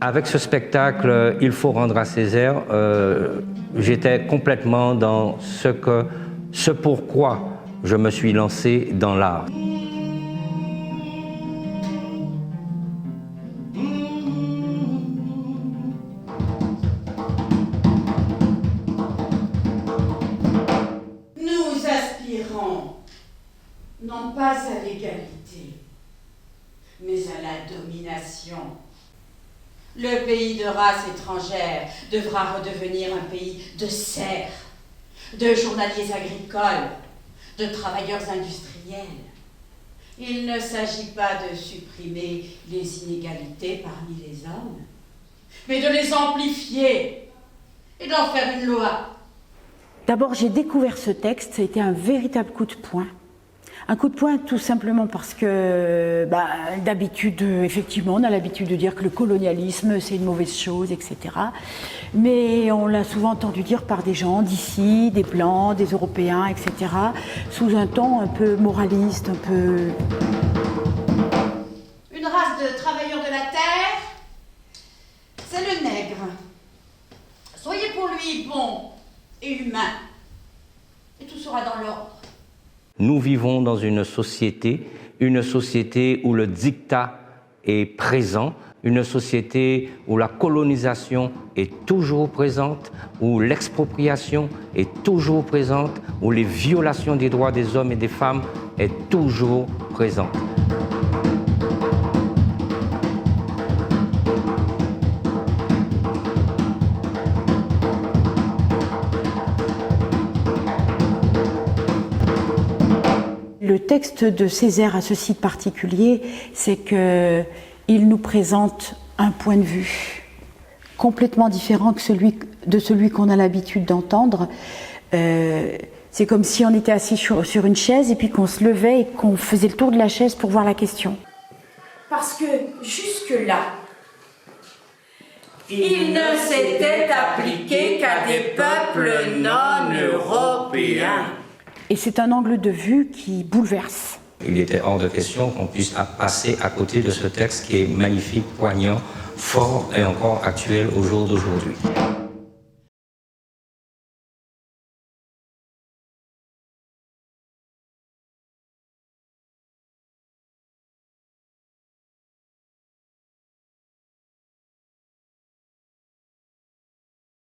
Avec ce spectacle, Il faut rendre à Césaire, j'étais complètement dans ce pourquoi je me suis lancé dans l'art. Nous aspirons non pas à l'égalité, mais à la domination. Le pays de race étrangère devra redevenir un pays de serfs, de journaliers agricoles, de travailleurs industriels. Il ne s'agit pas de supprimer les inégalités parmi les hommes, mais de les amplifier et d'en faire une loi. D'abord, j'ai découvert ce texte, ça a été un véritable coup de poing. Un coup de poing tout simplement parce que d'habitude, effectivement, on a l'habitude de dire que le colonialisme c'est une mauvaise chose, etc. Mais on l'a souvent entendu dire par des gens d'ici, des Blancs, des Européens, etc. Sous un ton un peu moraliste, un peu... Une race de travailleurs de la terre, c'est le nègre. Soyez pour lui bon et humain, et tout sera dans l'ordre. Nous vivons dans une société où le diktat est présent, une société où la colonisation est toujours présente, où l'expropriation est toujours présente, où les violations des droits des hommes et des femmes est toujours présente. Le texte de Césaire a ceci de particulier, c'est qu'il nous présente un point de vue complètement différent que celui qu'on a l'habitude d'entendre. C'est comme si on était assis sur une chaise et puis qu'on se levait et qu'on faisait le tour de la chaise pour voir la question. Parce que jusque-là, il ne s'était appliqué qu'à des peuples non européens. Et c'est un angle de vue qui bouleverse. Il était hors de question qu'on puisse passer à côté de ce texte qui est magnifique, poignant, fort et encore actuel au jour d'aujourd'hui.